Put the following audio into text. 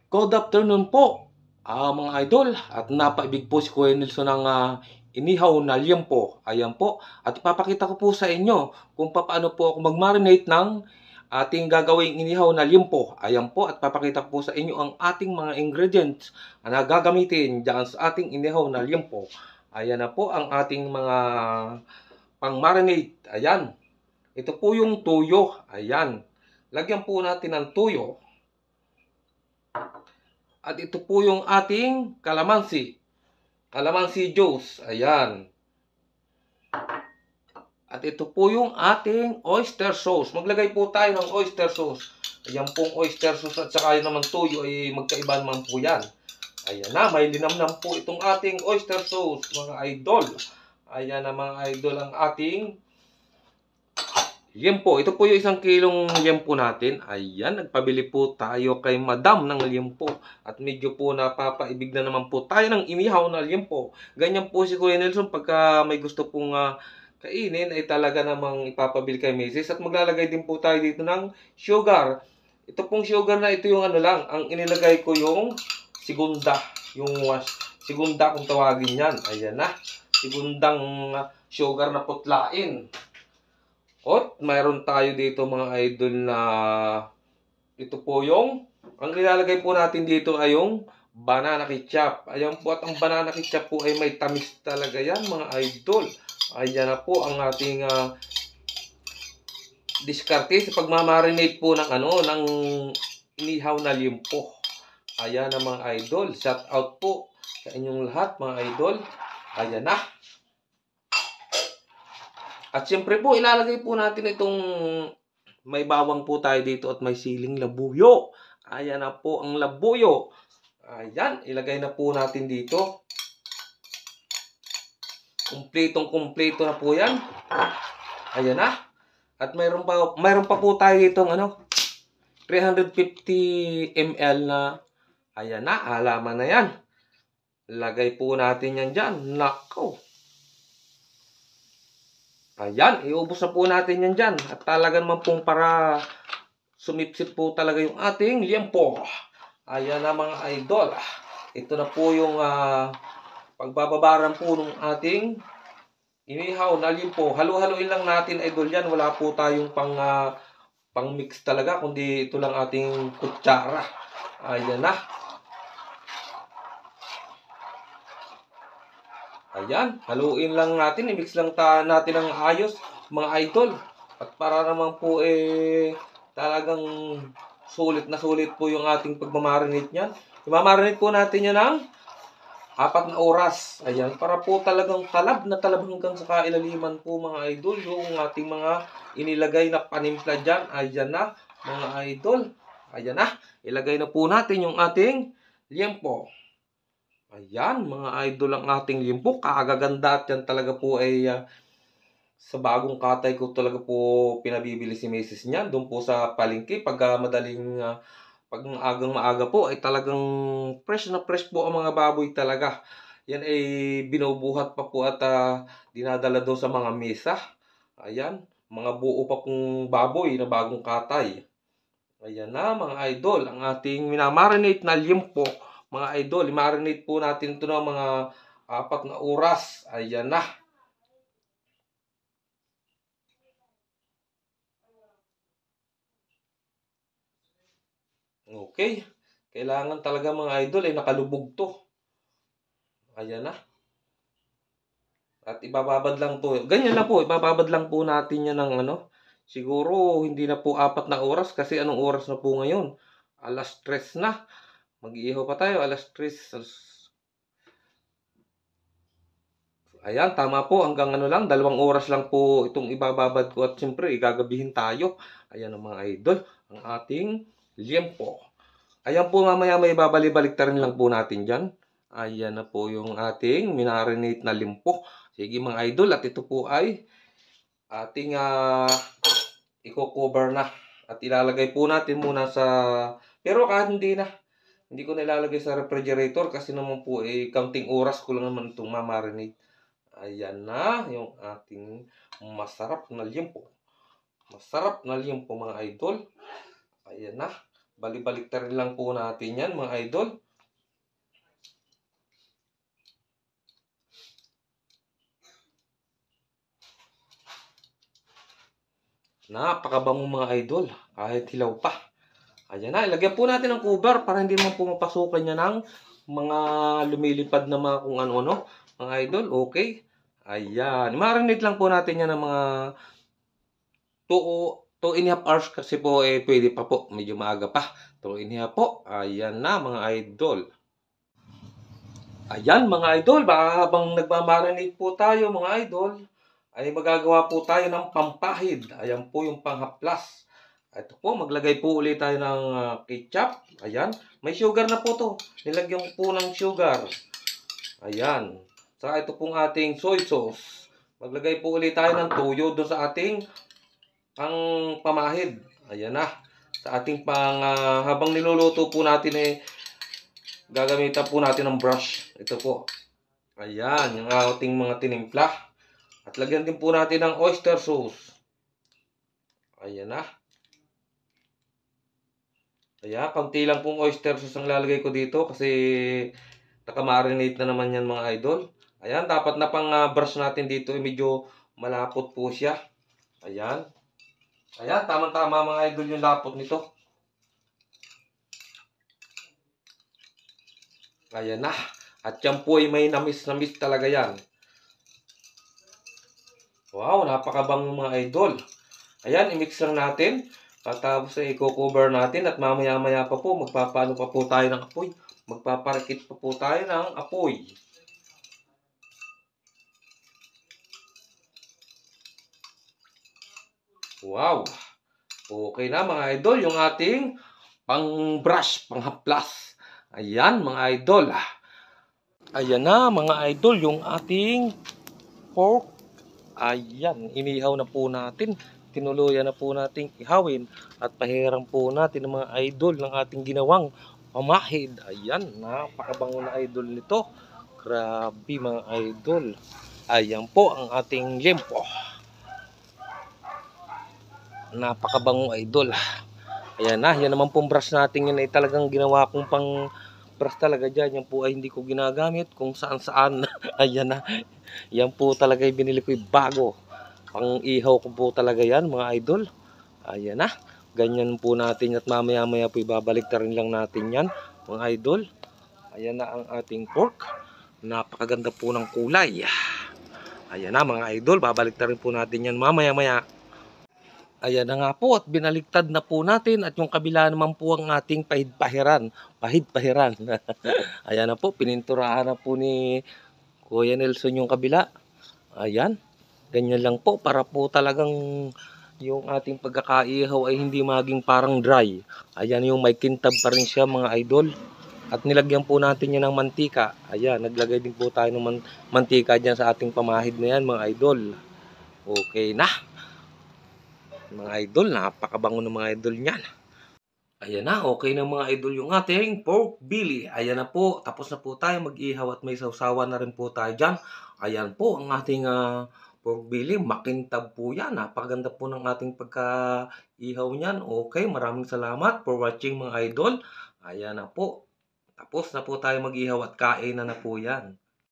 Good afternoon po, mga idol. At napaibig po si Kuya Nelson ng inihaw na liempo. Ayan po. At ipapakita ko po sa inyo kung paano po ako mag-marinate ng ating gagawing inihaw na liempo. Ayan po. At papakita ko po sa inyo ang ating mga ingredients na gagamitin dyan sa ating inihaw na liempo. Ayan na po ang ating mga pang-marinate. Ayan. Ito po yung tuyo. Ayan. Lagyan po natin ng tuyo. At ito po yung ating kalamansi. Kalamansi juice. Ayan. At ito po yung ating oyster sauce. Maglagay po tayo ng oyster sauce. Ayan pong oyster sauce at saka yun naman tuyo ay magkaiba naman po yan. Ayan na, may linamnam po itong ating oyster sauce, mga idol. Ayan na mga idol ang ating liempo. Ito po yung 1 kilong liempo natin. Ayan, nagpabili po tayo kay Madam ng liempo. At medyo po napapaibig na naman po tayo ng inihaw na liempo. Ganyan po si Kuya Nelson pagka may gusto pong kainin ay talaga namang ipapabili kay Mrs. At maglalagay din po tayo dito ng sugar. Ito pong sugar na ito yung ano lang. Ang inilagay ko yung segunda. Yung segunda kung tawagin yan. Ayan na. Segundang sugar na putlain. At mayroon tayo dito mga idol na ito po yung ang nilalagay po natin dito ay yung banana ketchup. Ayan po, at ang banana ketchup po ay may tamis talaga yan mga idol. Ayan na po ang ating diskarte sa pagmamarinate po ng ng inihaw na liempo. Ayan na mga idol. Shout out po sa inyong lahat mga idol. Ayan na. At siyempre po, ilalagay po natin itong may bawang po tayo dito at may siling labuyo. Ayan na po ang labuyo. Ayan, ilagay na po natin dito. Kumpletong-kumpleto na po yan. Ayan na. At mayroon pa po tayo dito 350 ml na. Ayan na, halaman na yan. Lagay po natin yan dyan. Nako. Ayan, iubos na po natin yan dyan. At talaga naman pong para sumipsip po talaga yung ating liempo. Ayan na mga idol. Ito na po yung pagbababaran po ng ating inihaw na liempo. Halo-haloin lang natin idol yan. Wala po tayong pang mix talaga. Kundi ito lang ating kutsara. Ayan na. Ayan, haluin lang natin, i-mix lang natin ng ayos, mga idol. At para naman po talagang sulit na sulit po yung ating pagmamarinate niyan. Imamarinate po natin yan ng 4 na oras. Ayan, para po talagang talab na talab hanggang sa kailaliman po mga idol. Yung ating mga inilagay na panimpla dyan. Ayan na, mga idol. Ayan na, ilagay na po natin yung ating liempo. Ayan, mga idol ang ating liempo. Kagaganda at yan talaga po ay sa bagong katay ko talaga po pinabibili si Mrs. niyan. Doon po sa palengke pag madaling pag agang maaga po ay talagang fresh na fresh po ang mga baboy talaga. Yan ay binubuhat pa po at dinadala doon sa mga mesa. Ayan, mga buo pa pong baboy na bagong katay. Ayan na mga idol, ang ating minamarinate na liempo. Mga idol, i-marinate po natin ito ng mga 4 na oras. Ayan na. Okay. Kailangan talaga mga idol ay nakalubog to. Ayan na. At ibababad lang po. Ganyan lang po. Ibababad lang po natin yan ng siguro hindi na po 4 na oras kasi anong oras na po ngayon? 3:00 na. Mag-iihaw pa tayo, 3:00. Ayan, tama po. Hanggang lang, 2 oras lang po itong ibababad ko. At siyempre, igagabihin tayo. Ayan ang mga idol, ang ating liempo. Ayan po, mamaya may babalik-balik rin lang po natin dyan. Ayan na po yung ating minarinate na liempo. Sige mga idol, at ito po ay ating i-cover na. At ilalagay po natin muna sa... Pero kahit hindi na. Hindi ko nilalagay sa refrigerator kasi naman po counting oras ko lang naman itong mamarinate. Ayan na yung ating masarap na liempo. Masarap na liempo mga idol. Ayan na. Bali-baliktarin lang po natin yan mga idol. Napakabango mga idol. Kahit hilaw pa. Ayan na, ilagyan po natin ng cover para hindi naman pumapasukan niya ng mga lumilipad na mga kung ano-ano. Mga idol, okay. Ayan. Marinate lang po natin yan ng mga 2.5 hours kasi po pwede pa po. Medyo maaga pa. 2.5 po. Ayan na mga idol. Ayan mga idol. Baka habang nagmamarinate po tayo mga idol, ay magagawa po tayo ng pampahid. Ayan po yung panghaplas. Ito po, maglagay po ulit tayo ng ketchup. Ayan. May sugar na po to. Nilagyan po ng sugar. Ayan. Saka ito pong ating soy sauce. Maglagay po ulit tayo ng toyo doon sa ating pamahid. Ayan na. Sa ating habang niluluto po natin gagamitan po natin ng brush. Ito po. Ayan, yung ating mga tinimpla. At lagyan din po natin ng oyster sauce. Ayan na. Ayan, kaunti lang pong oyster sauce ang lalagay ko dito kasi nakamarinate na naman yan mga idol. Ayan, dapat na pang brush natin dito medyo malapot po siya. Ayan. Ayan, tamang-tama mga idol yung lapot nito. Ayan na. At yan po ay may namis-namis talaga yan. Wow, napakabango mga idol. Ayan, i-mix lang natin. Tapos ay i-cover natin at mamaya-maya pa po magpapaano pa po tayo ng apoy. Magpaparakit pa po tayo ng apoy. Wow. Okay na mga idol, yung ating pang-brush, pang-haplas. Ayan mga idol. Ayan na mga idol, yung ating pork. Ayan, inihaw na po natin. Tinuluyan na po natin ihawin at pahiram po natin ng mga idol ng ating ginawang pamahid. Ayan, napakabango na idol nito. Grabe mga idol. Ayan po ang ating limpo. Napakabango idol. Ayan na, yan naman pong brush natin yun ay talagang ginawa kong pang brush talaga dyan. Yan po ay hindi ko ginagamit kung saan saan. Ayan na, yan po talaga yung binili ko yung bago. Pang ihaw ko po talaga yan mga idol. Ayan na, ganyan po natin at mamaya-maya po ibabalik na rin lang natin yan mga idol. Ayan na ang ating pork. Napakaganda po ng kulay. Ayan na mga idol, babalik na rin po natin yan mamaya-maya. Ayan na nga po at binaliktad na po natin at yung kabila naman po ang ating pahid-pahiran. Pahid-pahiran. Ayan na po, pininturahan na po ni Kuya Nelson yung kabila. Ayan, ganyan lang po para po talagang yung ating pagkakaihaw ay hindi maging parang dry. Ayan yung may kintab pa rin siya mga idol. At nilagyan po natin yan ng mantika. Ayan, naglagay din po tayo ng mantika dyan sa ating pamahid na yan mga idol. Okay na. Mga idol, napakabango ng mga idol niyan. Ayan na, okay na mga idol yung ating pork belly. Ayan na po, tapos na po tayo mag-ihaw at may sausawan na rin po tayo dyan. Ayan po ang ating pork belly, makintab po yan. Napakaganda po ng ating pagka-ihaw niyan. Okay, maraming salamat for watching mga idol. Ayan na po, tapos na po tayo mag-ihaw at kain na po yan.